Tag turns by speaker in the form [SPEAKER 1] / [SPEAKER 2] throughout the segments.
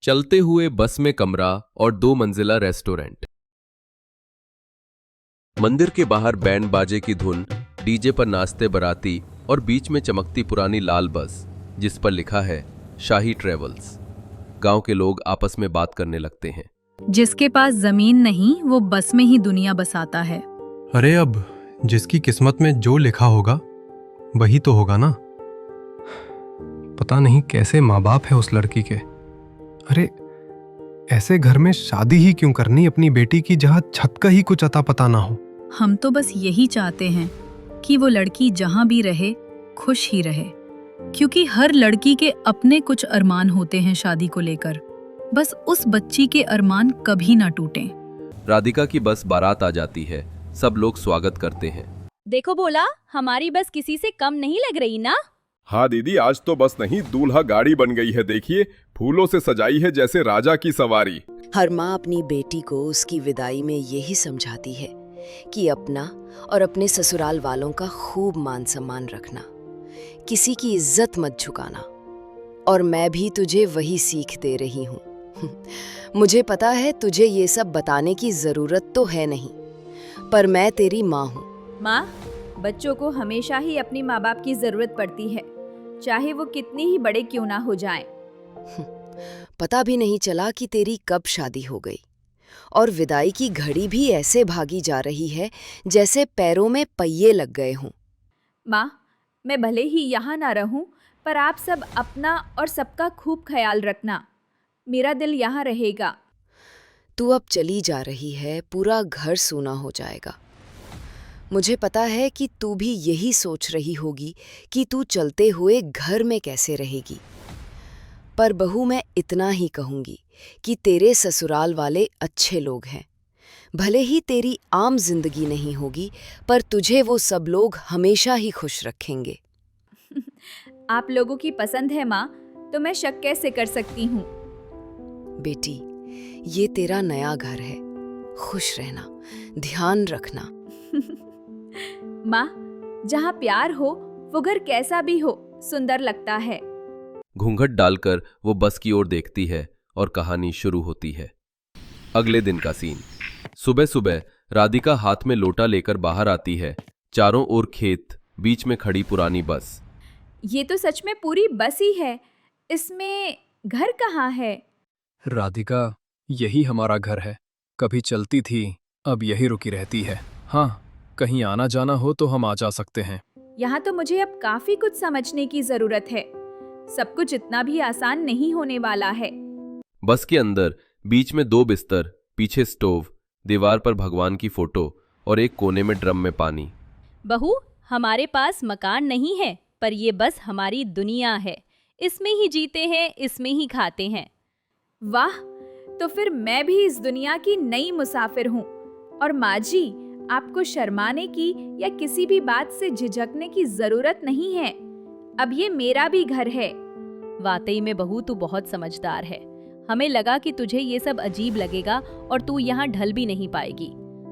[SPEAKER 1] चलते हुए बस में कमरा और 2 मंजिला रेस्टोरेंट। मंदिर के बाहर बैंड बाजे की धुन, डीजे पर नाचते बाराती और बीच में चमकती पुरानी लाल बस जिस पर लिखा है शाही ट्रेवल्स। गांव के लोग आपस में बात करने लगते हैं।
[SPEAKER 2] जिसके पास जमीन नहीं वो बस में ही दुनिया बसाता है।
[SPEAKER 3] अरे अब जिसकी किस्मत में जो लिखा होगा वही तो होगा ना। पता नहीं कैसे माँ बाप है उस लड़की के। अरे ऐसे घर में शादी ही क्यों करनी अपनी बेटी की जहाँ छत का ही कुछ अता पता ना हो।
[SPEAKER 2] हम तो बस यही चाहते हैं कि वो लड़की जहाँ भी रहे खुश ही रहे, क्योंकि हर लड़की के अपने कुछ अरमान होते हैं शादी को लेकर। बस उस बच्ची के अरमान कभी ना टूटें।
[SPEAKER 1] राधिका की बस बारात आ जाती है। सब लोग स्वागत करते हैं।
[SPEAKER 4] देखो बोला, हमारी बस किसी से कम नहीं लग रही ना।
[SPEAKER 5] हाँ दीदी, आज तो बस नहीं दूल्हा गाड़ी बन गई है। देखिए, फूलों से सजाई है जैसे राजा की सवारी।
[SPEAKER 6] हर माँ अपनी बेटी को उसकी विदाई में यही समझाती है कि अपना और अपने ससुराल वालों का खूब मान सम्मान रखना, किसी की इज्जत मत झुकाना। और मैं भी तुझे वही सीख दे रही हूँ। मुझे पता है तुझे ये सब बताने की जरूरत तो है नहीं, पर मैं तेरी माँ हूँ।
[SPEAKER 4] माँ, बच्चों को हमेशा ही अपनी माँ बाप की जरूरत पड़ती है, चाहे वो कितनी ही बड़े क्यों ना हो जाएं।
[SPEAKER 6] पता भी नहीं चला कि तेरी कब शादी हो गई, और विदाई की घड़ी भी ऐसे भागी जा रही है जैसे पैरों में पहिए लग गए हों।
[SPEAKER 4] माँ, मैं भले ही यहाँ ना रहूँ, पर आप सब अपना और सबका खूब ख्याल रखना। मेरा दिल यहाँ रहेगा।
[SPEAKER 6] तू अब चली जा रही है, पूरा घर सूना हो जाएगा। मुझे पता है कि तू भी यही सोच रही होगी कि तू चलते हुए घर में कैसे रहेगी। पर बहू, मैं इतना ही कहूँगी कि तेरे ससुराल वाले अच्छे लोग हैं। भले ही तेरी आम जिंदगी नहीं होगी, पर तुझे वो सब लोग हमेशा ही खुश रखेंगे।
[SPEAKER 4] आप लोगों की पसंद है माँ, तो मैं शक कैसे कर सकती हूँ।
[SPEAKER 6] बेटी, ये तेरा नया घर है। खुश रहना, ध्यान रखना।
[SPEAKER 4] माँ, जहाँ प्यार हो वो घर कैसा भी हो सुंदर लगता है।
[SPEAKER 1] घूंघट डालकर वो बस की ओर देखती है और कहानी शुरू होती है। अगले दिन का सीन। सुबह सुबह राधिका हाथ में लोटा लेकर बाहर आती है। चारों ओर खेत, बीच में खड़ी पुरानी बस।
[SPEAKER 4] ये तो सच में पूरी बस ही है। इसमें घर कहाँ है?
[SPEAKER 7] राधिका, यही हमारा घर है। कभी चलती थी, अब यही रुकी रहती है। हाँ, कहीं आना जाना हो तो हम आ जा सकते हैं।
[SPEAKER 4] यहाँ तो मुझे अब काफी कुछ समझने की जरूरत है। सब कुछ इतना भी आसान नहीं होने वाला है।
[SPEAKER 1] बस के अंदर बीच में 2 बिस्तर, पीछे स्टोव, दीवार पर भगवान की फोटो और एक कोने में ड्रम में पानी।
[SPEAKER 4] बहू, हमारे पास मकान नहीं है, पर ये बस हमारी दुनिया है। इसमें ही जीते हैं, इसमें ही खाते हैं। वाह, तो फिर मैं भी इस दुनिया की नई मुसाफिर हूँ। और माँ जी, आपको शर्माने की या किसी भी बात से झिझकने की जरूरत नहीं है। अब ये मेरा भी घर है। वाकई में बहू, तू बहुत समझदार है। हमें लगा कि तुझे ये सब अजीब लगेगा और तू यहाँ ढल भी नहीं पाएगी,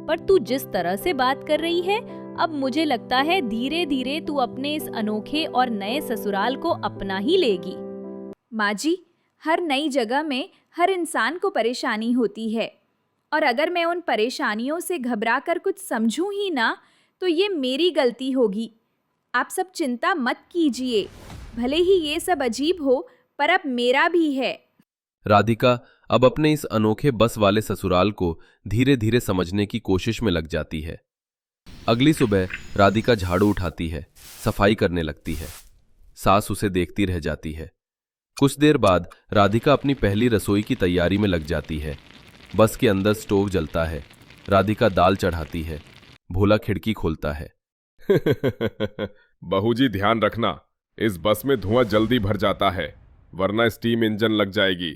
[SPEAKER 4] पर तू जिस तरह से बात कर रही है, अब मुझे लगता है धीरे धीरे तू अपने इस अनोखे और नए ससुराल को अपना ही लेगी। माँ जी, हर नई जगह में हर इंसान को परेशानी होती है, और अगर मैं उन परेशानियों से घबराकर कुछ समझूं ही ना, तो ये मेरी गलती होगी। आप सब चिंता मत कीजिए। भले ही ये सब अजीब हो, पर अब मेरा भी है।
[SPEAKER 1] राधिका अब अपने इस अनोखे बस वाले ससुराल को धीरे धीरे समझने की कोशिश में लग जाती है। अगली सुबह राधिका झाड़ू उठाती है, सफाई करने लगती है। सास उसे देखती रह जाती है। कुछ देर बाद राधिका अपनी पहली रसोई की तैयारी में लग जाती है। बस के अंदर स्टोव जलता है। राधिका दाल चढ़ाती है। भोला खिड़की खोलता है।
[SPEAKER 5] बहू जी, ध्यान रखना, इस बस में धुआं जल्दी भर जाता है, वरना स्टीम इंजन लग जाएगी।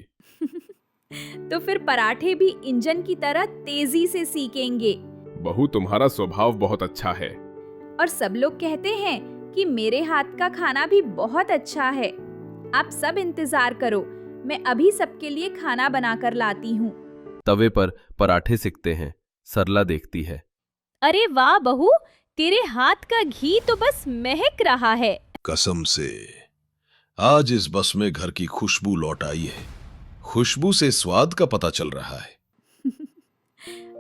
[SPEAKER 4] तो फिर पराठे भी इंजन की तरह तेजी से सीकेंगे।
[SPEAKER 5] बहू, तुम्हारा स्वभाव बहुत अच्छा है।
[SPEAKER 4] और सब लोग कहते हैं कि मेरे हाथ का खाना भी बहुत अच्छा है। आप सब इंतजार करो, मैं अभी सबके लिए खाना बनाकर लाती हूँ।
[SPEAKER 1] तवे पर पराठे सिकते हैं। सरला देखती है।
[SPEAKER 4] अरे वाह बहू, तेरे हाथ का घी तो बस महक रहा है।
[SPEAKER 8] कसम से आज इस बस में घर की खुशबू लौट आई है। खुशबू से स्वाद का पता चल रहा है।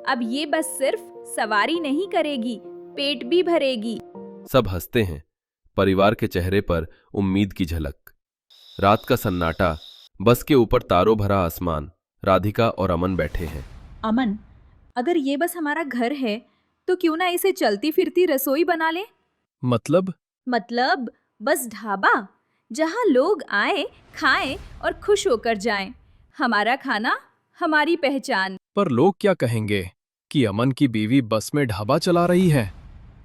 [SPEAKER 4] अब ये बस सिर्फ सवारी नहीं करेगी, पेट भी भरेगी।
[SPEAKER 1] सब हंसते हैं। परिवार के चेहरे पर उम्मीद की झलक। रात का सन्नाटा, बस के ऊपर तारों भरा आसमान। राधिका और अमन बैठे हैं।
[SPEAKER 4] अमन, अगर ये बस हमारा घर है तो क्यों ना इसे चलती फिरती रसोई बना ले?
[SPEAKER 7] मतलब?
[SPEAKER 4] मतलब बस ढाबा, जहाँ लोग आए, खाएं और खुश होकर जाएं। हमारा खाना, हमारी पहचान।
[SPEAKER 7] पर लोग क्या कहेंगे कि अमन की बीवी बस में ढाबा चला रही है?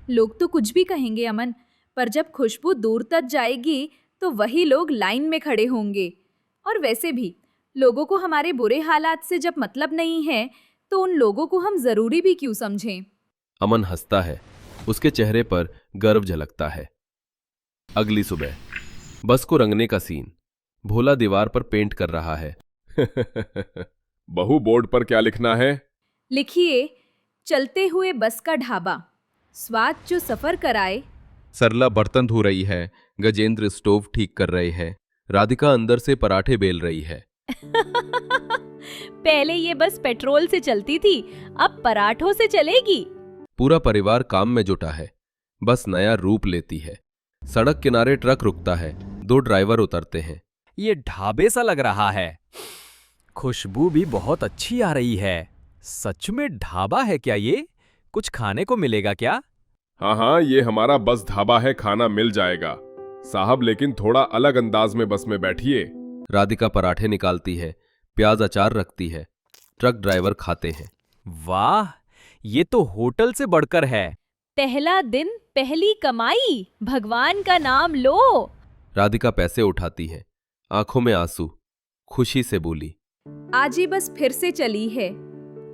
[SPEAKER 4] लोग तो कुछ भी कहेंगे अमन, पर जब खुशबू दूर तक जाएगी तो वही लोग लाइन में खड़े होंगे। और वैसे भी लोगों को हमारे बुरे हालात से जब मतलब नहीं है तो उन लोगों को हम जरूरी भी क्यों समझें?
[SPEAKER 1] अमन हंसता है। उसके चेहरे पर गर्व झलकता है। अगली सुबह बस को रंगने का सीन। भोला दीवार पर पेंट कर रहा है।
[SPEAKER 5] बहू, बोर्ड पर क्या लिखना है?
[SPEAKER 4] लिखिए, चलते हुए बस का ढाबा, स्वाद जो सफर कराए।
[SPEAKER 1] सरला बर्तन धो रही है। गजेंद्र स्टोव ठीक कर रहे हैं। राधिका अंदर से पराठे बेल रही है।
[SPEAKER 4] पहले ये बस पेट्रोल से चलती थी, अब पराठों से चलेगी।
[SPEAKER 1] पूरा परिवार काम में जुटा है। बस नया रूप लेती है। सड़क किनारे ट्रक रुकता है। 2 ड्राइवर उतरते हैं।
[SPEAKER 9] ये ढाबे सा लग रहा है। खुशबू भी बहुत अच्छी आ रही है। सच में ढाबा है क्या ये? कुछ खाने को मिलेगा क्या?
[SPEAKER 5] हाँ हाँ, ये हमारा बस ढाबा है, खाना मिल जाएगा साहब, लेकिन थोड़ा अलग अंदाज में बस में बैठिए।
[SPEAKER 1] राधिका पराठे निकालती है। प्याज अचार रखती है। ट्रक ड्राइवर खाते हैं।
[SPEAKER 9] वाह, ये तो होटल से बढ़कर है।
[SPEAKER 4] पहला दिन, पहली कमाई, भगवान का नाम लो।
[SPEAKER 1] राधिका पैसे उठाती है। आंखों में आंसू। खुशी से बोली,
[SPEAKER 4] आज ही बस फिर से चली है,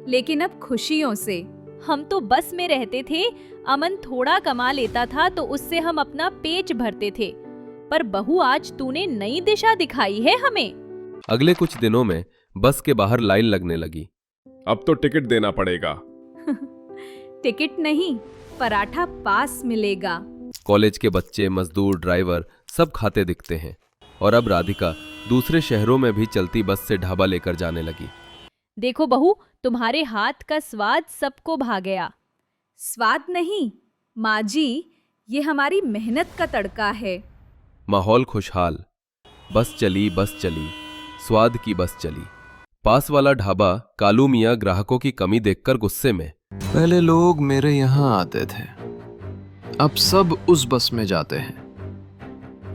[SPEAKER 4] लेकिन अब खुशियों से। हम तो बस में रहते थे, अमन थोड़ा कमा लेता था तो उससे हम अपना पेट भरते थे। पर बहू, आज तूने नई दिशा दिखाई है हमें।
[SPEAKER 1] अगले कुछ दिनों में बस के बाहर लाइन लगने लगी।
[SPEAKER 5] अब तो टिकट देना पड़ेगा।
[SPEAKER 4] टिकट नहीं, पराठा पास मिलेगा।
[SPEAKER 1] कॉलेज के बच्चे, मजदूर, ड्राइवर सब खाते दिखते हैं। और अब राधिका दूसरे शहरों में भी चलती बस से ढाबा लेकर जाने लगी।
[SPEAKER 4] देखो बहू, तुम्हारे हाथ का स्वाद सबको भा गया। स्वाद नहीं माँ जी, ये हमारी मेहनत का तड़का है।
[SPEAKER 1] माहौल खुशहाल। बस चली, बस चली, स्वाद की बस चली। पास वाला ढाबा कालू मियाँ ग्राहकों की कमी देखकर गुस्से में,
[SPEAKER 3] पहले लोग मेरे यहाँ आते थे, अब सब उस बस में जाते हैं।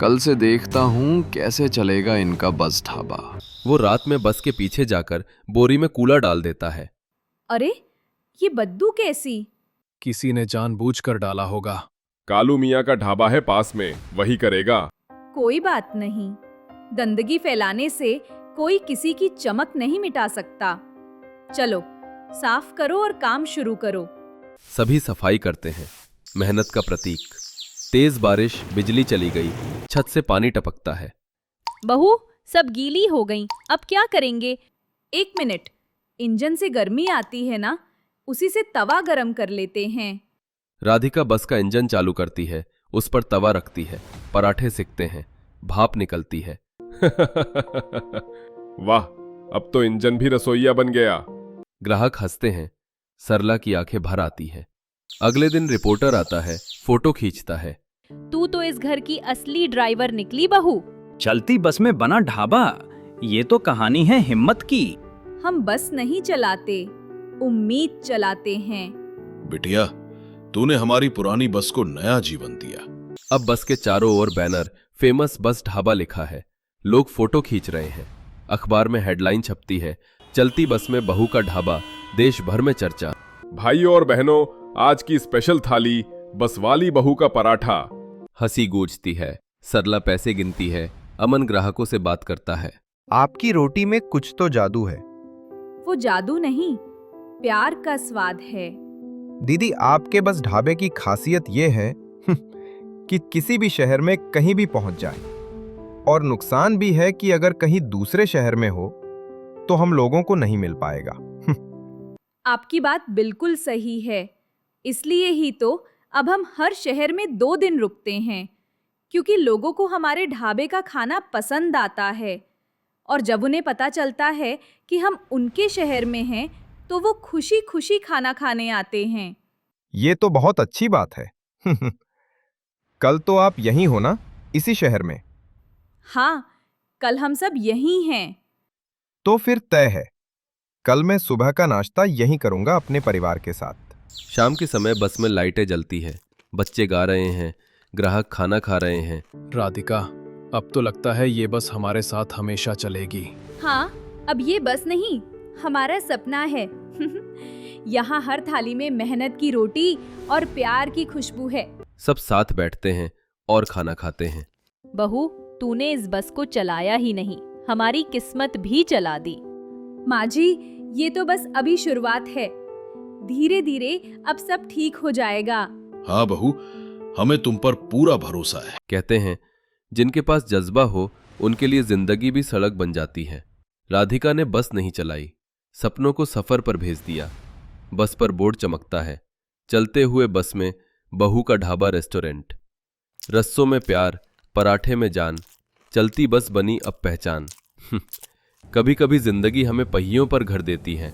[SPEAKER 3] कल से देखता हूँ कैसे चलेगा इनका बस ढाबा।
[SPEAKER 1] वो रात में बस के पीछे जाकर बोरी में कूला डाल देता है।
[SPEAKER 4] अरे, ये बदबू कैसी?
[SPEAKER 7] किसी ने जानबूझकर डाला होगा।
[SPEAKER 5] कालू मियाँ का ढाबा है पास में, वही करेगा।
[SPEAKER 4] कोई बात नहीं, गंदगी फैलाने से कोई किसी की चमक नहीं मिटा सकता। चलो, साफ करो और काम शुरू करो।
[SPEAKER 1] सभी सफाई करते हैं। मेहनत का प्रतीक। तेज बारिश, बिजली चली गई। छत से पानी टपकता है।
[SPEAKER 4] बहू, सब गीली हो गईं, अब क्या करेंगे? 1 मिनट, इंजन से गर्मी आती है ना, उसी से तवा गरम कर लेते हैं।
[SPEAKER 1] राधिका बस का इंजन चालू करती है। उस पर तवा रखती है। पराठे सिकते हैं। भाप निकलती है।
[SPEAKER 5] वाह, अब तो इंजन भी रसोइया बन गया।
[SPEAKER 1] ग्राहक हंसते हैं। सरला की आंखें भर आती है। अगले दिन रिपोर्टर आता है, फोटो खींचता है।
[SPEAKER 4] तू तो इस घर की असली ड्राइवर निकली बहू।
[SPEAKER 9] चलती बस में बना ढाबा, ये तो कहानी है हिम्मत की।
[SPEAKER 4] हम बस नहीं चलाते, उम्मीद चलाते हैं।
[SPEAKER 8] बिटिया, तूने हमारी पुरानी बस को नया जीवन दिया।
[SPEAKER 1] अब बस के चारों ओर बैनर फेमस बस ढाबा लिखा है। लोग फोटो खींच रहे हैं। अखबार में हेडलाइन छपती है, चलती बस में बहू का ढाबा, देश भर में चर्चा।
[SPEAKER 5] भाइयों और बहनों, आज की स्पेशल थाली, बस वाली बहू का पराठा।
[SPEAKER 1] हंसी गूंजती है। सरला पैसे गिनती है। अमन ग्राहकों से बात करता है।
[SPEAKER 10] आपकी रोटी में कुछ तो जादू है।
[SPEAKER 4] वो जादू नहीं, प्यार का स्वाद है।
[SPEAKER 10] दीदी, आपके बस ढाबे की खासियत ये है कि किसी भी शहर में कहीं भी पहुंच जाए। और नुकसान भी है कि अगर कहीं दूसरे शहर में हो तो हम लोगों को नहीं मिल पाएगा।
[SPEAKER 4] आपकी बात बिल्कुल सही है। इसलिए ही तो अब हम हर शहर में 2 दिन रुकते हैं, क्योंकि लोगों को हमारे ढाबे का खाना पसंद आता है। और जब उन्हें पता चलता है कि हम उनके शहर में हैं तो वो खुशी खुशी खाना खाने आते हैं।
[SPEAKER 10] ये तो बहुत अच्छी बात है। कल तो आप यहीं हो ना, इसी शहर में?
[SPEAKER 4] हाँ, कल हम सब यहीं हैं।
[SPEAKER 10] तो फिर तय है, कल मैं सुबह का नाश्ता यहीं करूंगा अपने परिवार के साथ।
[SPEAKER 1] शाम के समय बस में लाइटें जलती हैं, बच्चे गा रहे हैं, ग्राहक खाना खा रहे हैं।
[SPEAKER 7] राधिका, अब तो लगता है ये बस हमारे साथ हमेशा चलेगी।
[SPEAKER 4] हाँ, अब ये बस नहीं, हमारा सपना है। यहाँ हर थाली में मेहनत की रोटी और प्यार की खुशबू है।
[SPEAKER 1] सब साथ बैठते हैं और खाना खाते हैं।
[SPEAKER 4] बहू, तूने इस बस को चलाया ही नहीं, हमारी किस्मत भी चला दी। माँ जी, ये तो बस अभी शुरुआत है, धीरे धीरे अब सब ठीक हो जाएगा।
[SPEAKER 8] हाँ बहू, हमें तुम पर पूरा भरोसा है।
[SPEAKER 1] कहते हैं जिनके पास जज्बा हो उनके लिए जिंदगी भी सड़क बन जाती है। राधिका ने बस नहीं चलाई, सपनों को सफर पर भेज दिया। बस पर बोर्ड चमकता है, चलते हुए बस में बहू का ढाबा रेस्टोरेंट। रस्सों में प्यार, पराठे में जान, चलती बस बनी अब पहचान। कभी कभी जिंदगी हमें पहियों पर घर देती है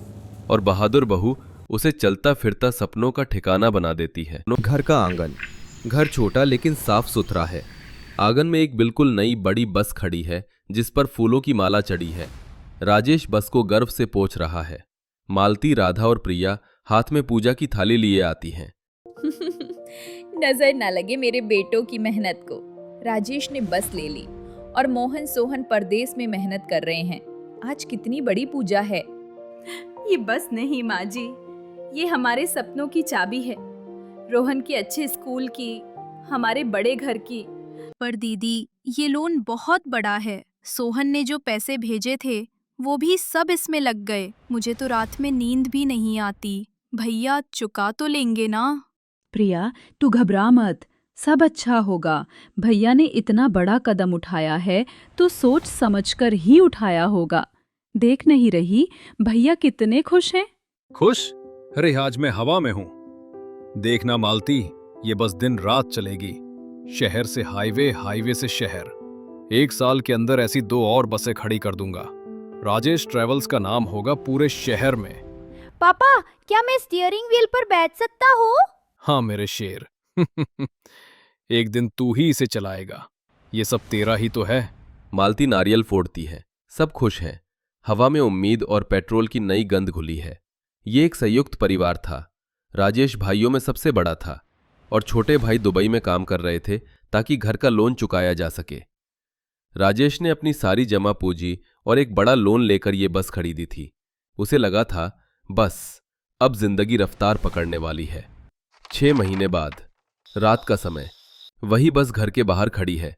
[SPEAKER 1] और बहादुर बहू उसे चलता फिरता सपनों का ठिकाना बना देती है। घर का आंगन, घर छोटा लेकिन साफ सुथरा है। आंगन में एक बिल्कुल नई बड़ी बस खड़ी है जिस पर फूलों की माला चढ़ी है। राजेश बस को गर्व से पोंछ रहा है। मालती, राधा और प्रिया हाथ में पूजा की थाली लिए आती हैं।
[SPEAKER 4] नजर न लगे मेरे बेटों की मेहनत को। राजेश ने बस ले ली और मोहन सोहन परदेश में मेहनत कर रहे हैं। आज कितनी बड़ी पूजा है। ये बस नहीं माँ जी, ये हमारे सपनों की चाबी है। रोहन के अच्छे स्कूल की, हमारे बड़े घर की।
[SPEAKER 2] पर दीदी, ये लोन बहुत बड़ा है। सोहन ने जो पैसे भेजे थे वो भी सब इसमें लग गए। मुझे तो रात में नींद भी नहीं आती। भैया चुका तो लेंगे ना?
[SPEAKER 11] प्रिया, तू घबरा मत, सब अच्छा होगा। भैया ने इतना बड़ा कदम उठाया है तो सोच समझकर ही उठाया होगा। देख नहीं रही भैया कितने खुश हैं।
[SPEAKER 7] खुश? अरे आज मैं हवा में हूँ। देखना मालती, ये बस दिन रात चलेगी। शहर से हाईवे, हाईवे से शहर। 1 साल के अंदर ऐसी 2 और बसें खड़ी कर दूंगा। राजेश ट्रेवल्स का नाम होगा पूरे शहर में।
[SPEAKER 4] पापा, क्या मैं स्टीयरिंग व्हील पर बैठ सकता हूँ?
[SPEAKER 7] हाँ मेरे शेर। एक दिन तू ही इसे चलाएगा। ये सब तेरा ही तो है।
[SPEAKER 1] मालती नारियल फोड़ती है। सब खुश हैं। हवा में उम्मीद और पेट्रोल की नई गंध घुली है। ये एक संयुक्त परिवार था। राजेश भाइयों में सबसे बड़ा था और छोटे भाई दुबई में काम कर रहे थे ताकि घर का लोन चुकाया जा सके। राजेश ने अपनी सारी जमा पूंजी और एक बड़ा लोन लेकर ये बस खरीदी थी। उसे लगा था बस अब जिंदगी रफ्तार पकड़ने वाली है। 6 महीने बाद, रात का समय, वही बस घर के बाहर खड़ी है,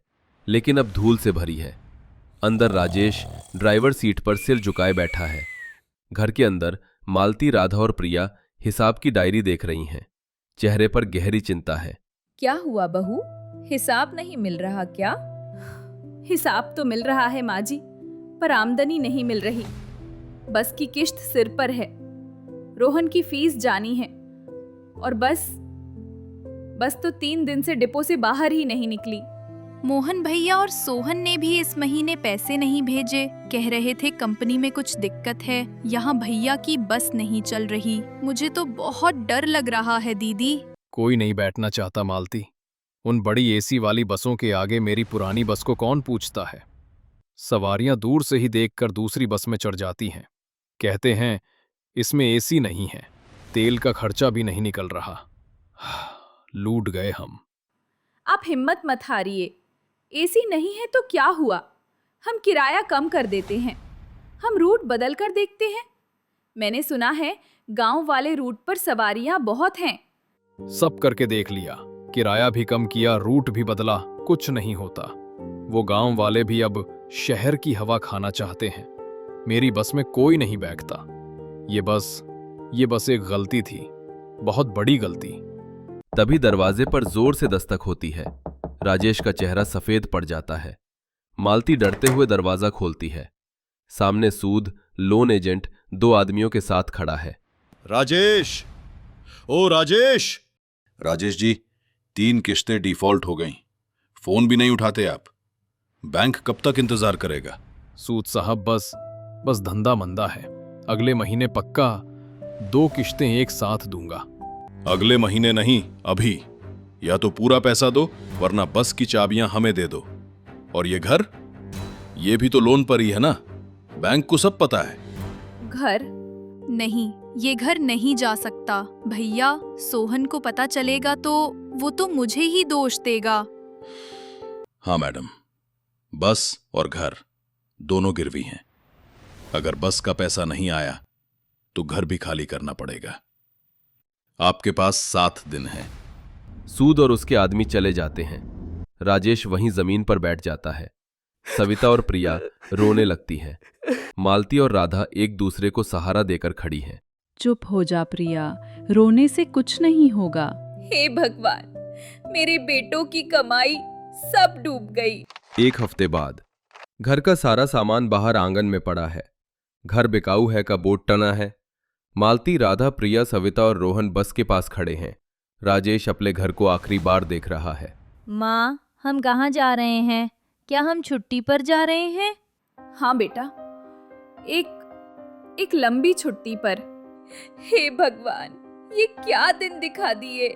[SPEAKER 1] लेकिन अब धूल से भरी है। अंदर राजेश ड्राइवर सीट पर सिर झुकाए बैठा है। घर के अंदर मालती, राधा और प्रिया हिसाब की डायरी देख रही हैं। चेहरे पर गहरी चिंता है।
[SPEAKER 4] क्या हुआ बहू, हिसाब नहीं मिल रहा क्या? हिसाब तो मिल रहा है माँ जी, पर आमदनी नहीं मिल रही। बस की किश्त सिर पर है, रोहन की फीस जानी है और बस तो 3 दिन से डिपो से बाहर ही नहीं निकली।
[SPEAKER 2] मोहन भैया और सोहन ने भी इस महीने पैसे नहीं भेजे। कह रहे थे कंपनी में कुछ दिक्कत है। यहाँ भैया की बस नहीं चल रही। मुझे तो बहुत डर लग रहा है दीदी।
[SPEAKER 7] कोई नहीं बैठना चाहता मालती। उन बड़ी एसी वाली बसों के आगे मेरी पुरानी बस को कौन पूछता है। सवारियां दूर से ही देखकर दूसरी बस में चढ़ जाती हैं। कहते हैं इसमें एसी नहीं है, तेल का खर्चा भी नहीं निकल रहा। लूट गए हम।
[SPEAKER 4] आप हिम्मत मत हारिए। एसी नहीं है तो क्या हुआ, हम किराया कम कर देते हैं। हम रूट बदल कर देखते हैं। मैंने सुना है गांव वाले रूट पर सवारियां बहुत हैं।
[SPEAKER 7] सब करके देख लिया, किराया भी कम किया, रूट भी बदला, कुछ नहीं होता। वो गांव वाले भी अब शहर की हवा खाना चाहते हैं। मेरी बस में कोई नहीं बैठता। ये बस एक गलती थी, बहुत बड़ी गलती।
[SPEAKER 1] तभी दरवाजे पर जोर से दस्तक होती है। राजेश का चेहरा सफेद पड़ जाता है। मालती डरते हुए दरवाजा खोलती है। सामने सूद लोन एजेंट 2 आदमियों के साथ खड़ा है।
[SPEAKER 8] राजेश, ओ राजेश। राजेश जी, 3 किश्तें डिफॉल्ट हो गईं। फोन भी नहीं उठाते आप। बैंक कब तक इंतजार करेगा?
[SPEAKER 7] सूद साहब बस धंधा मंदा है। अगले महीने पक्का 2 किश्तें एक साथ दूंगा।
[SPEAKER 8] अगले महीने नहीं, अभी। या तो पूरा पैसा दो, वरना बस की चाबियां हमें दे दो। और ये घर, ये भी तो लोन पर ही है ना, बैंक को सब पता है।
[SPEAKER 4] घर
[SPEAKER 2] नहीं, ये घर नहीं जा सकता भैया। सोहन को पता चलेगा तो वो तो मुझे ही दोष देगा।
[SPEAKER 8] हाँ मैडम, बस और घर दोनों गिरवी हैं। अगर बस का पैसा नहीं आया तो घर भी खाली करना पड़ेगा। आपके पास 7 दिन हैं।
[SPEAKER 1] सूद और उसके आदमी चले जाते हैं। राजेश वहीं जमीन पर बैठ जाता है। सविता और प्रिया रोने लगती हैं। मालती और राधा एक दूसरे को सहारा देकर खड़ी हैं।
[SPEAKER 11] चुप हो जा प्रिया, रोने से कुछ नहीं होगा।
[SPEAKER 4] हे भगवान, मेरे बेटों की कमाई सब डूब गई।
[SPEAKER 1] 1 हफ्ते बाद घर का सारा सामान बाहर आंगन में पड़ा है। घर बिकाऊ है का बोर्ड टना है। मालती, राधा, प्रिया, सविता और रोहन बस के पास खड़े हैं। राजेश अपने घर को आखिरी बार देख रहा है।
[SPEAKER 4] माँ, हम कहाँ जा रहे हैं? क्या हम छुट्टी पर जा रहे हैं? हाँ बेटा, एक लंबी छुट्टी पर। हे भगवान, ये क्या दिन दिखा दिए।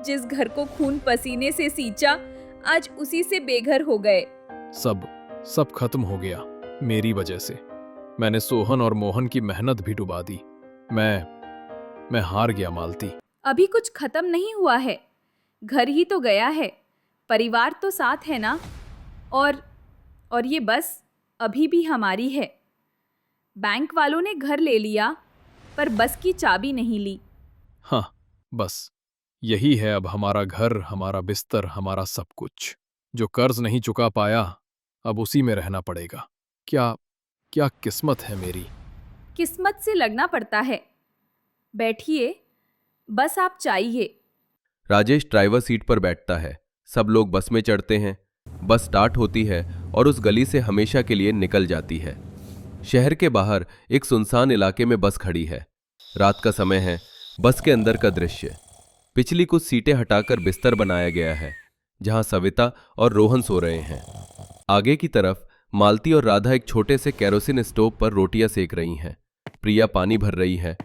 [SPEAKER 4] जिस घर को खून पसीने से सींचा, आज उसी से बेघर हो गए।
[SPEAKER 7] सब खत्म हो गया मेरी वजह से। मैंने सोहन और मोहन की मेहनत भी डुबा दी। मैं हार गया मालती।
[SPEAKER 4] अभी कुछ खत्म नहीं हुआ है। घर ही तो गया है, परिवार तो साथ है ना। और ये बस अभी भी हमारी है। बैंक वालों ने घर ले लिया, पर बस की चाबी नहीं ली।
[SPEAKER 7] हाँ, बस यही है अब हमारा घर, हमारा बिस्तर, हमारा सब कुछ। जो कर्ज नहीं चुका पाया, अब उसी में रहना पड़ेगा। क्या किस्मत है मेरी।
[SPEAKER 4] किस्मत से लगना पड़ता है। बैठिए, बस आप चाहिए।
[SPEAKER 1] राजेश ड्राइवर सीट पर बैठता है। सब लोग बस में चढ़ते हैं। बस स्टार्ट होती है और उस गली से हमेशा के लिए निकल जाती है। शहर के बाहर एक सुनसान इलाके में बस खड़ी है। रात का समय है। बस के अंदर का दृश्य। पिछली कुछ सीटें हटाकर बिस्तर बनाया गया है, जहां सविता और रोहन सो रहे हैं। आगे की तरफ मालती और राधा एक छोटे से केरोसिन स्टोव पर रोटियां सेक रही हैं। प्रिया पानी भर रही है।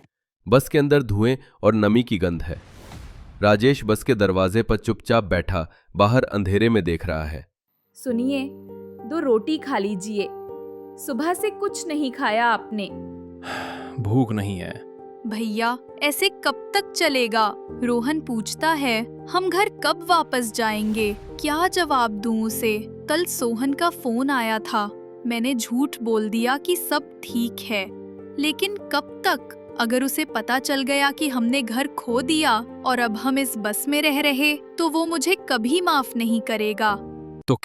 [SPEAKER 1] बस के अंदर धुएं और नमी की गंध है। राजेश बस के दरवाजे पर चुपचाप बैठा बाहर अंधेरे में देख रहा है।
[SPEAKER 4] सुनिए, 2 रोटी खा लीजिए। सुबह से कुछ नहीं खाया आपने।
[SPEAKER 7] भूख नहीं है।
[SPEAKER 2] भैया, ऐसे कब तक चलेगा? रोहन पूछता है, हम घर कब वापस जाएंगे? क्या जवाब दूं उसे? कल सोहन का फोन आया था। मैंने झूठ बोल दिया कि सब ठीक है, लेकिन कब तक? अगर उसे पता चल गया कि हमने घर खो दिया और अब हम इस बस में रह रहे, तो वो मुझे कभी माफ नहीं करेगा।
[SPEAKER 7] तो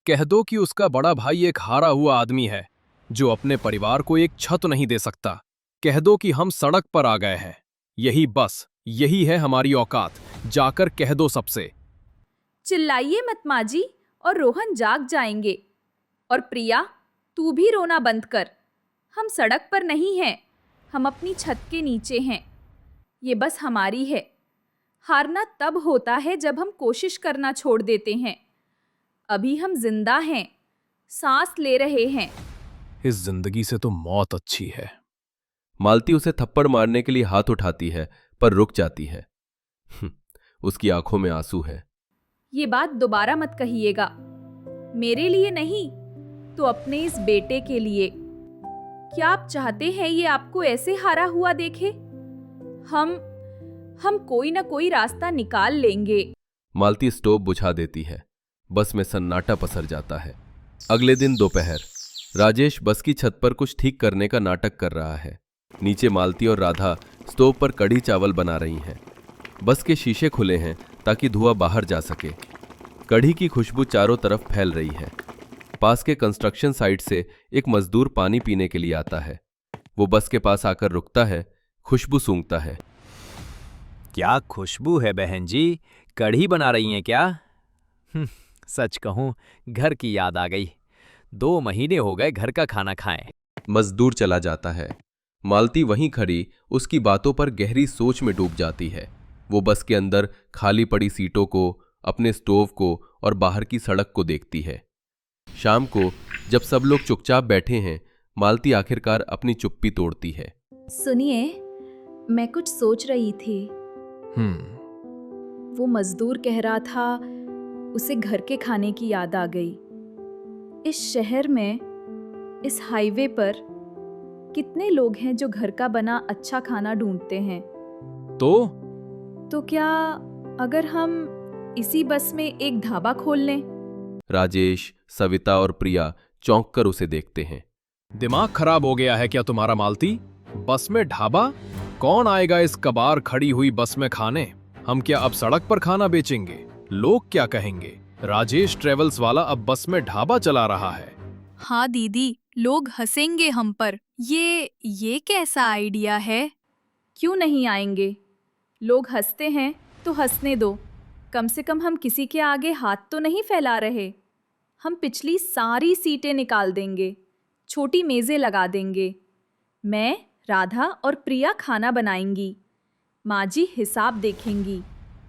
[SPEAKER 7] कह दो कि उसका बड़ा भाई एक हारा हुआ आदमी है, जो अपने परिवार को एक छत नहीं दे सकता। कह दो कि हम सड़क पर आ गए हैं। यही है हमारी औकात। जाकर कह दो सबसे।
[SPEAKER 4] चिल्लाइए मत माँ जी, और रोहन जाग जाएंगे। और प्रिया, तू भी रोना बंद कर। हम सड़क पर नहीं हैं, हम अपनी छत के नीचे हैं। ये बस हमारी है। हारना तब होता है जब हम कोशिश करना छोड़ देते हैं। अभी हम जिंदा हैं, सांस ले रहे हैं।
[SPEAKER 7] इस जिंदगी से तो मौत अच्छी है।
[SPEAKER 1] मालती उसे थप्पड़ मारने के लिए हाथ उठाती है, पर रुक जाती है। उसकी आंखों में आंसू है।
[SPEAKER 4] ये बात दोबारा मत कहिएगा। मेरे लिए नहीं, तो अपने इस बेटे के लिए। क्या आप चाहते हैं ये आपको ऐसे हारा हुआ देखे? हम कोई ना कोई रास्ता निकाल लेंगे।
[SPEAKER 1] मालती स्टोव बुझा देती है। बस में सन्नाटा पसर जाता है। अगले दिन दोपहर राजेश बस की छत पर कुछ ठीक करने का नाटक कर रहा है। नीचे मालती और राधा स्टोव पर कढ़ी चावल बना रही हैं। बस के शीशे खुले हैं ताकि धुआं बाहर जा सके। कढ़ी की खुशबू चारों तरफ फैल रही है। पास के कंस्ट्रक्शन साइट से एक मजदूर पानी पीने के लिए आता है। वो बस के पास आकर रुकता है, खुशबू सूंघता है।
[SPEAKER 9] क्या खुशबू है बहन जी, कढ़ी बना रही हैं क्या? सच कहूं, घर की याद आ गई। 2 महीने हो गए घर का खाना खाएं।
[SPEAKER 1] मजदूर चला जाता है। मालती वहीं खड़ी उसकी बातों पर गहरी सोच में डूब जाती है। वो बस के अंदर खाली पड़ी सीटों को, अपने स्टोव को और बाहर की सड़क को देखती है। शाम को जब सब लोग चुपचाप बैठे हैं, मालती आखिरकार अपनी चुप्पी तोड़ती है।
[SPEAKER 4] सुनिए, मैं कुछ सोच रही थी। वो मजदूर कह रहा था उसे घर के खाने की याद आ गई। इस शहर में, इस हाईवे पर कितने लोग हैं जो घर का बना अच्छा खाना ढूंढते हैं।
[SPEAKER 7] तो
[SPEAKER 4] क्या अगर हम इसी बस में एक ढाबा खोल लें?
[SPEAKER 1] राजेश, सविता और प्रिया चौंक कर उसे देखते हैं।
[SPEAKER 7] दिमाग खराब हो गया है क्या तुम्हारा मालती? बस में ढाबा? कौन आएगा इस कबार खड़ी हुई बस में खाने? हम क्या अब सड़क पर खाना बेचेंगे? लोग क्या कहेंगे? राजेश ट्रेवल्स वाला अब बस में ढाबा चला रहा है।
[SPEAKER 2] हाँ दीदी, लोग हंसेंगे हम पर। ये कैसा आइडिया है?
[SPEAKER 4] क्यों नहीं आएंगे? लोग हंसते हैं तो हंसने दो। कम से कम हम किसी के आगे हाथ तो नहीं फैला रहे। हम पिछली सारी सीटें निकाल देंगे, छोटी मेज़ें लगा देंगे। मैं, राधा और प्रिया खाना बनाएंगी, माँ जी हिसाब देखेंगी,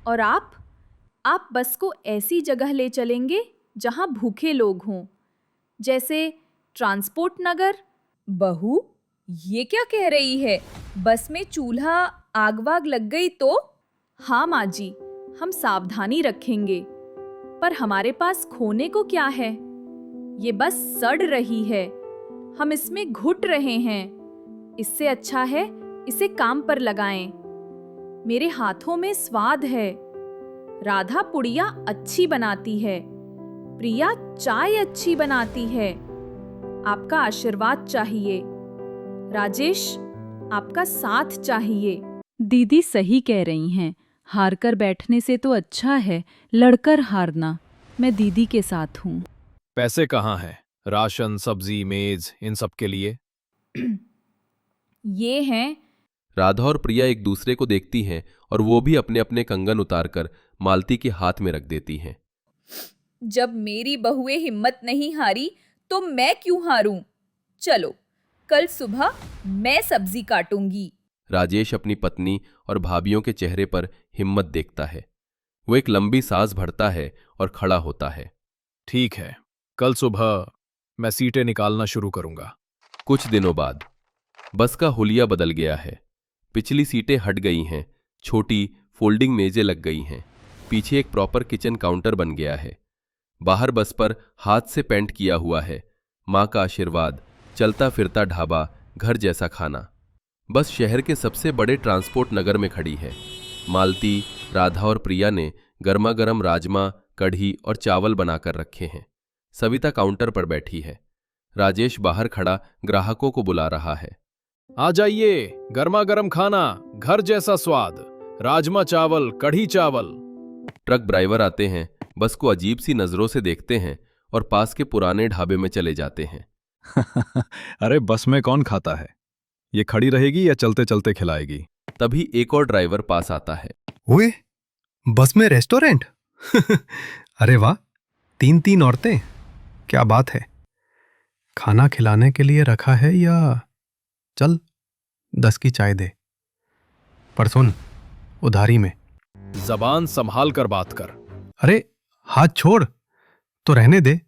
[SPEAKER 4] और आप बस को ऐसी जगह ले चलेंगे जहाँ भूखे लोग हों, जैसे ट्रांसपोर्ट नगर। बहू, ये क्या कह रही है? बस में चूल्हा आग वाग लग गई तो? हाँ माँ जी, हम सावधानी रखेंगे, पर हमारे पास खोने को क्या है? ये बस सड़ रही है, हम इसमें घुट रहे हैं। इससे अच्छा है इसे काम पर लगाएं। मेरे हाथों में स्वाद है। राधा पुड़िया अच्छी बनाती है, प्रिया चाय अच्छी बनाती है। आपका आशीर्वाद चाहिए। राजेश, आपका साथ चाहिए।
[SPEAKER 11] दीदी सही कह रही हैं। हारकर बैठने से तो अच्छा है लड़कर हारना। मैं दीदी के साथ हूँ।
[SPEAKER 7] पैसे कहाँ हैं? राशन, सब्जी, मेज, इन सब के लिए?
[SPEAKER 4] ये हैं।
[SPEAKER 1] राधा और प्रिया एक दूसरे को देखती हैं और वो भी अपने अपने कंगन उतारकर मालती के हाथ में रख देती हैं।
[SPEAKER 4] जब मेरी बहुएं हिम्मत नहीं हारी तो मैं क्यों हारूं? चलो, कल सुबह मैं सब्जी काटूंगी।
[SPEAKER 1] राजेश अपनी पत्नी और भाभियों के चेहरे पर हिम्मत देखता है। वो एक लंबी सांस भरता है और खड़ा होता है।
[SPEAKER 7] ठीक है, कल सुबह मैं सीटें निकालना शुरू करूंगा।
[SPEAKER 1] कुछ दिनों बाद बस का हुलिया बदल गया है। पिछली सीटें हट गई हैं, छोटी फोल्डिंग मेजें लग गई हैं। पीछे एक प्रॉपर किचन काउंटर बन गया है। बाहर बस पर हाथ से पेंट किया हुआ है। माँ का आशीर्वाद, चलता फिरता ढाबा, घर जैसा खाना। बस शहर के सबसे बड़े ट्रांसपोर्ट नगर में खड़ी है। मालती, राधा और प्रिया ने गर्मा गर्म राजमा, कढ़ी और चावल बनाकर रखे हैं। सविता काउंटर पर बैठी है। राजेश बाहर खड़ा ग्राहकों को बुला रहा है।
[SPEAKER 7] आ जाइए, गर्मा गर्म खाना, घर जैसा स्वाद, राजमा चावल, कढ़ी चावल।
[SPEAKER 1] ट्रक ड्राइवर आते हैं, बस को अजीब सी नजरों से देखते हैं और पास के पुराने ढाबे में चले जाते हैं।
[SPEAKER 8] अरे बस में कौन खाता है? ये खड़ी रहेगी या चलते चलते खिलाएगी?
[SPEAKER 1] तभी एक और ड्राइवर पास आता है।
[SPEAKER 3] ओए, बस में रेस्टोरेंट? अरे वाह, 3 औरतें, क्या बात है। खाना खिलाने के लिए रखा है या चल 10 की चाय दे। पर सुन, उधारी में।
[SPEAKER 7] जबान संभाल कर बात कर।
[SPEAKER 3] अरे हाथ छोड़ तो रहने दे।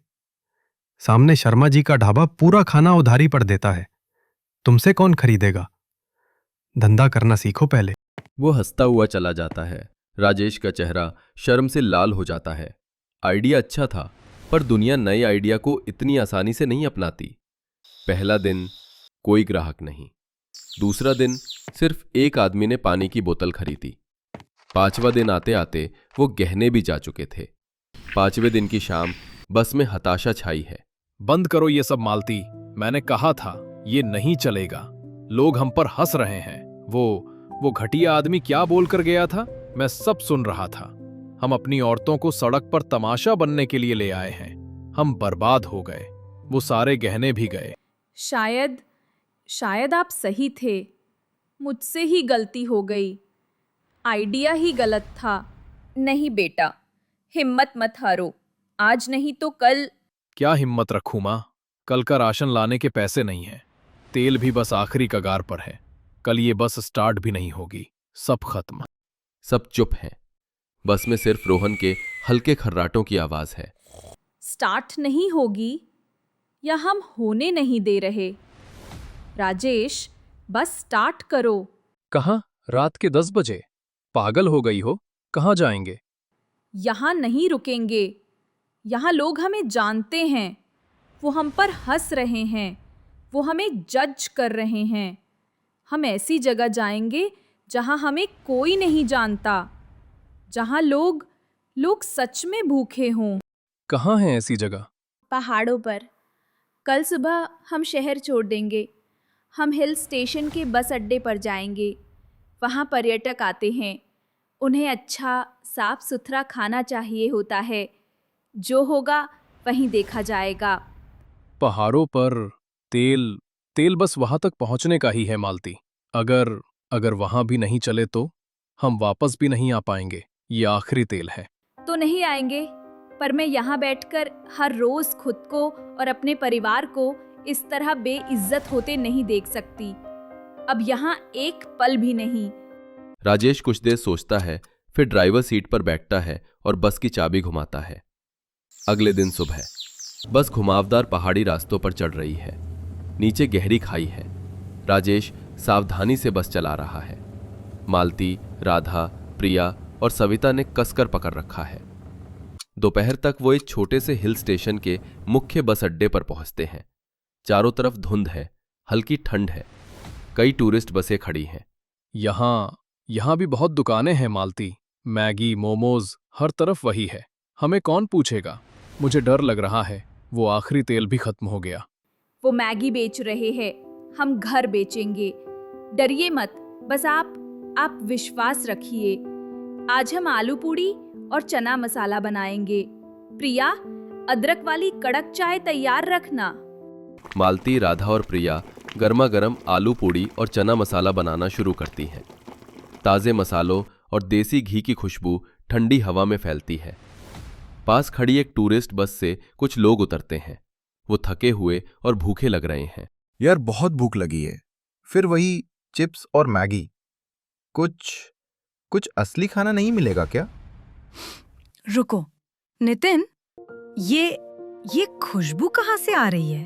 [SPEAKER 3] सामने शर्मा जी का ढाबा पूरा खाना उधारी पर देता है। तुमसे कौन खरीदेगा? धंधा करना सीखो पहले।
[SPEAKER 1] वो हंसता हुआ चला जाता है। राजेश का चेहरा शर्म से लाल हो जाता है। आइडिया अच्छा था, पर दुनिया नए आइडिया को इतनी आसानी से नहीं अपनाती। पहला दिन कोई ग्राहक नहीं। दूसरा दिन सिर्फ एक आदमी ने पानी की बोतल खरीदी। 5वां दिन आते आते वो गहने भी जा चुके थे। 5वें दिन की शाम बस में हताशा छाई है।
[SPEAKER 7] बंद करो ये सब मालती, मैंने कहा था ये नहीं चलेगा। लोग हम पर हंस रहे हैं। वो घटिया आदमी क्या बोलकर गया था? मैं सब सुन रहा था। हम अपनी औरतों को सड़क पर तमाशा बनने के लिए ले आए हैं। हम बर्बाद हो गए। वो सारे गहने भी गए।
[SPEAKER 4] शायद आप सही थे। मुझसे ही गलती हो गई। आइडिया ही गलत था। नहीं बेटा, हिम्मत मत हारो। आज नहीं तो कल।
[SPEAKER 7] क्या हिम्मत रखूं मां? कल का राशन लाने के पैसे नहीं हैं। तेल भी बस आखिरी कगार पर है। कल ये बस स्टार्ट भी नहीं होगी। सब खत्म।
[SPEAKER 1] सब चुप हैं। बस में सिर्फ रोहन के हल्के खर्राटों की आवाज है।
[SPEAKER 4] स्टार्ट नहीं होगी? या हम होने नहीं दे रहे? राजेश, बस स्टार्ट करो।
[SPEAKER 7] कहाँ? रात के 10 बजे? पागल हो गई हो? कहाँ जाएंगे?
[SPEAKER 4] यहाँ नहीं रुकेंगे। यहाँ लोग हमें जानते हैं। वो हम पर हंस रहे हैं। वो हमें जज कर रहे हैं। हम ऐसी जगह जाएंगे जहाँ हमें कोई नहीं जानता, जहाँ लोग सच में भूखे हों।
[SPEAKER 7] कहाँ है ऐसी जगह?
[SPEAKER 4] पहाड़ों पर। कल सुबह हम शहर छोड़ देंगे। हम हिल स्टेशन के बस अड्डे पर जाएंगे। वहाँ पर्यटक आते हैं। उन्हें अच्छा साफ सुथरा खाना चाहिए होता है। जो होगा वहीं देखा जाएगा।
[SPEAKER 7] पहाड़ों पर तेल बस वहां तक पहुंचने का ही है मालती। अगर वहां भी नहीं चले तो हम वापस भी नहीं आ पाएंगे। ये आखिरी तेल है।
[SPEAKER 4] तो नहीं आएंगे, पर मैं यहाँ बैठकर हर रोज खुद को और अपने परिवार को इस तरह बेइज्जत होते नहीं देख सकती। अब यहाँ एक पल भी नहीं।
[SPEAKER 1] राजेश कुछ देर सोचता है, फिर ड्राइवर सीट पर बैठता है और बस की चाबी घुमाता है। अगले दिन सुबह बस घुमावदार पहाड़ी रास्तों पर चढ़ रही है। नीचे गहरी खाई है। राजेश सावधानी से बस चला रहा है। मालती, राधा, प्रिया और सविता ने कसकर पकड़ रखा है। दोपहर तक वो एक छोटे से हिल स्टेशन के मुख्य बस अड्डे पर पहुंचते हैं। चारों तरफ धुंध है, हल्की ठंड है। कई टूरिस्ट बसें खड़ी हैं।
[SPEAKER 7] यहाँ भी बहुत दुकानें हैं मालती। मैगी, मोमोज, हर तरफ वही है। हमें कौन पूछेगा? मुझे डर लग रहा है वो आखिरी तेल भी खत्म हो गया।
[SPEAKER 4] वो मैगी बेच रहे हैं, हम घर बेचेंगे। डरिए मत, बस आप विश्वास रखिए। आज हम आलू पूड़ी और चना मसाला बनाएंगे। प्रिया, अदरक वाली कड़क चाय तैयार रखना।
[SPEAKER 1] मालती, राधा और प्रिया गर्मा गर्म आलू पूड़ी और चना मसाला बनाना शुरू करती हैं। ताज़े मसालों और देसी घी की खुशबू ठंडी हवा में फैलती है। पास खड़ी एक टूरिस्ट बस से कुछ लोग उतरते हैं। वो थके हुए और भूखे लग रहे हैं।
[SPEAKER 10] यार बहुत भूख लगी है। फिर वही चिप्स और मैगी। कुछ असली खाना नहीं मिलेगा क्या?
[SPEAKER 2] रुको नितिन, ये खुशबू कहाँ से आ रही है?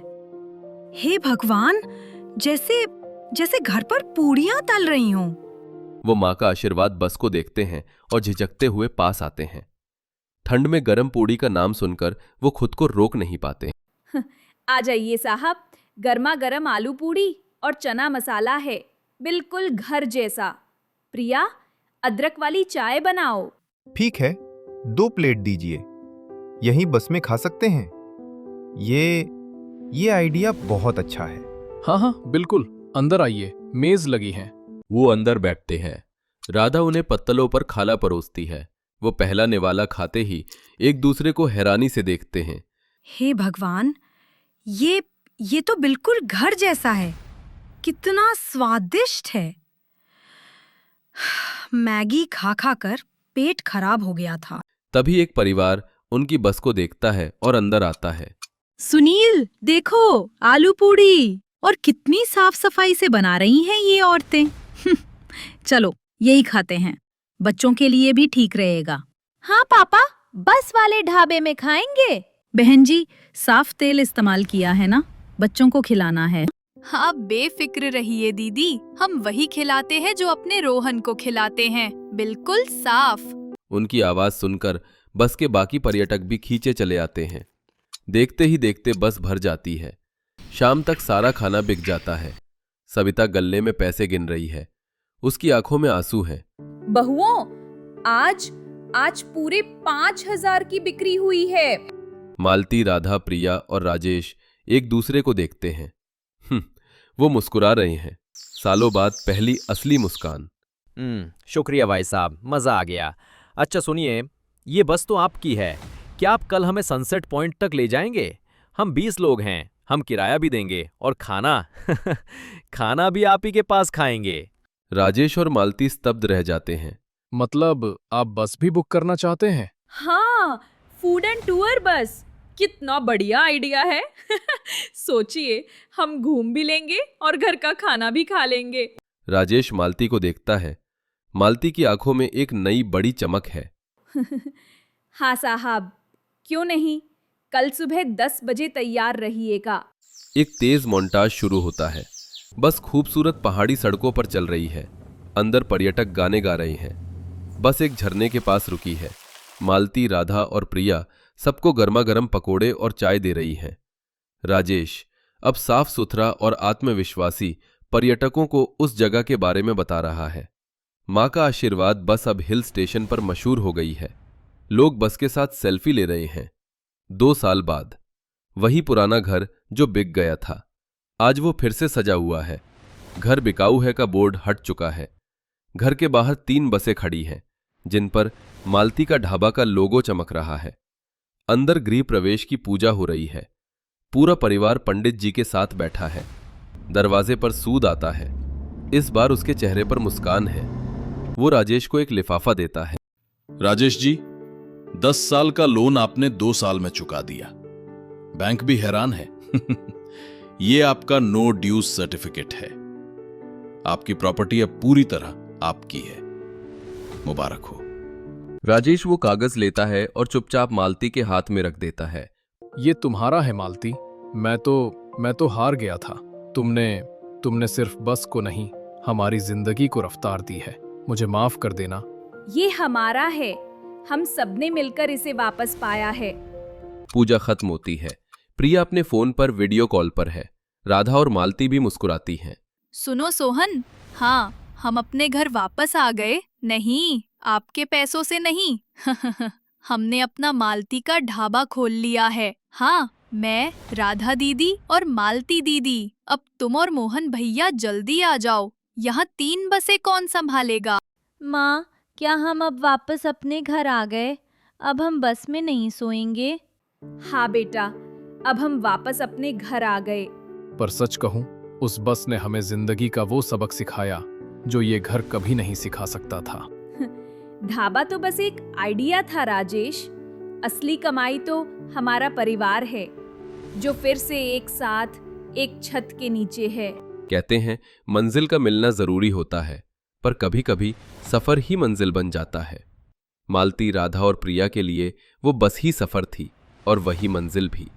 [SPEAKER 2] हे भगवान, जैसे घर पर पूड़ियां तल रही हों।
[SPEAKER 1] वो माँ का आशीर्वाद बस को देखते हैं और झिझकते हुए पास आते हैं। ठंड में गर्म पूड़ी का नाम सुनकर वो खुद को रोक नहीं पाते।
[SPEAKER 4] आ जाइए साहब, गर्मा गर्म आलू पूड़ी और चना मसाला है, बिल्कुल घर जैसा। प्रिया, अदरक वाली चाय बनाओ।
[SPEAKER 10] ठीक है, 2 प्लेट दीजिए। यहीं बस में खा सकते हैं। ये आइडिया बहुत अच्छा है।
[SPEAKER 7] हाँ, बिल्कुल। अंदर आइए, मेज लगी है।
[SPEAKER 1] वो अंदर बैठते हैं। राधा उन्हें पत्तलों पर खाला परोसती है। वो पहला निवाला खाते ही एक दूसरे को हैरानी से देखते हैं।
[SPEAKER 2] हे भगवान, ये तो बिल्कुल घर जैसा है। कितना स्वादिष्ट है। मैगी खा कर पेट खराब हो गया था।
[SPEAKER 1] तभी एक परिवार उनकी बस को देखता है और अंदर आता है।
[SPEAKER 2] सुनील, देखो आलू पूड़ी, और कितनी साफ सफाई से बना रही हैं ये औरतें। चलो यही खाते हैं, बच्चों के लिए भी ठीक रहेगा।
[SPEAKER 4] हाँ पापा, बस वाले ढाबे में खाएंगे।
[SPEAKER 2] बहन जी, साफ तेल इस्तेमाल किया है ना, बच्चों को खिलाना है।
[SPEAKER 12] हाँ, बेफिक्र रहिए दीदी, हम वही खिलाते हैं जो अपने रोहन को खिलाते हैं, बिल्कुल साफ।
[SPEAKER 1] उनकी आवाज सुनकर बस के बाकी पर्यटक भी खींचे चले आते हैं। देखते ही देखते बस भर जाती है। शाम तक सारा खाना बिक जाता है। सविता गल्ले में पैसे गिन रही है। उसकी आंखों में आंसू हैं।
[SPEAKER 4] बहुओं, आज पूरे 5,000 की बिक्री हुई है।
[SPEAKER 1] मालती, राधा, प्रिया और राजेश एक दूसरे को देखते हैं। वो मुस्कुरा रहे हैं। सालों बाद पहली असली मुस्कान।
[SPEAKER 9] शुक्रिया भाई साहब, मजा आ गया। अच्छा सुनिए, ये बस तो आपकी है। क्या आप कल हमें सनसेट पॉइंट तक ले जाएंगे? हम 20 लोग हैं, हम किराया भी देंगे और खाना भी आप ही के पास खाएंगे।
[SPEAKER 1] राजेश और मालती स्तब्ध रह जाते हैं।
[SPEAKER 7] मतलब आप बस भी बुक करना चाहते हैं?
[SPEAKER 4] हाँ, फूड एंड टूर बस। कितना बढ़िया आइडिया है। सोचिए, हम घूम भी लेंगे और घर का खाना भी खा लेंगे।
[SPEAKER 1] राजेश मालती को देखता है। मालती की आंखों में एक नई बड़ी चमक है।
[SPEAKER 4] हाँ साहब, क्यों नहीं, कल सुबह 10 बजे तैयार रहिएगा।
[SPEAKER 1] एक तेज मोन्टाज शुरू होता है। बस खूबसूरत पहाड़ी सड़कों पर चल रही है। अंदर पर्यटक गाने गा रहे हैं। बस एक झरने के पास रुकी है। मालती, राधा और प्रिया सबको गर्मा गर्म पकोड़े और चाय दे रही हैं। राजेश अब साफ सुथरा और आत्मविश्वासी पर्यटकों को उस जगह के बारे में बता रहा है। मां का आशीर्वाद बस अब हिल स्टेशन पर मशहूर हो गई है। लोग बस के साथ सेल्फी ले रहे हैं। 2 साल बाद वही पुराना घर जो बिक गया था, आज वो फिर से सजा हुआ है। घर बिकाऊ है का बोर्ड हट चुका है। घर के बाहर 3 बसें खड़ी हैं, जिन पर मालती का ढाबा का लोगो चमक रहा है। अंदर गृह प्रवेश की पूजा हो रही है। पूरा परिवार पंडित जी के साथ बैठा है। दरवाजे पर सूद आता है। इस बार उसके चेहरे पर मुस्कान है। वो राजेश को एक लिफाफा देता है।
[SPEAKER 8] राजेश जी, 10 साल का लोन आपने 2 साल में चुका दिया। बैंक भी हैरान है। ये आपका नो ड्यूज सर्टिफिकेट है। आपकी प्रॉपर्टी अब पूरी तरह आपकी है। मुबारक हो।
[SPEAKER 1] राजेश वो कागज लेता है और चुपचाप मालती के हाथ में रख देता है।
[SPEAKER 7] ये तुम्हारा है मालती। मैं तो हार गया था। तुमने सिर्फ बस को नहीं, हमारी जिंदगी को रफ्तार दी है। मुझे माफ कर देना।
[SPEAKER 4] ये हमारा है। हम सबने मिलकर इसे वापस पाया है।
[SPEAKER 1] पूजा खत्म होती है। प्रिया अपने फोन पर वीडियो कॉल पर है। राधा और मालती भी मुस्कुराती हैं।
[SPEAKER 12] सुनो सोहन, हाँ, हम अपने घर वापस आ गए। नहीं, आपके पैसों से नहीं। हमने अपना मालती का ढाबा खोल लिया है। हाँ, मैं, राधा दीदी और मालती दीदी। अब तुम और मोहन भैया जल्दी आ जाओ। यहाँ 3 बसें कौन संभालेगा?
[SPEAKER 4] माँ, क्या हम अब वापस अपने घर आ गए? अब हम बस में नहीं सोएंगे? हाँ बेटा, अब हम वापस अपने घर आ गए।
[SPEAKER 7] पर सच कहूं, उस बस ने हमें जिंदगी का वो सबक सिखाया जो ये घर कभी नहीं सिखा सकता था।
[SPEAKER 4] ढाबा तो बस एक आइडिया था राजेश। असली कमाई तो हमारा परिवार है, जो फिर से एक साथ एक छत के नीचे है।
[SPEAKER 1] कहते हैं मंजिल का मिलना जरूरी होता है, पर कभी कभी सफर ही मंजिल बन जाता है। मालती, राधा और प्रिया के लिए वो बस ही सफर थी और वही मंजिल भी।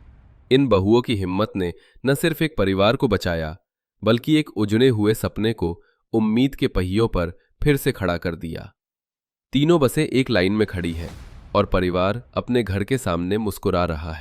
[SPEAKER 1] इन बहुओं की हिम्मत ने न सिर्फ एक परिवार को बचाया, बल्कि एक उजड़े हुए सपने को उम्मीद के पहियों पर फिर से खड़ा कर दिया। तीनों बसें एक लाइन में खड़ी हैं और परिवार अपने घर के सामने मुस्कुरा रहा है।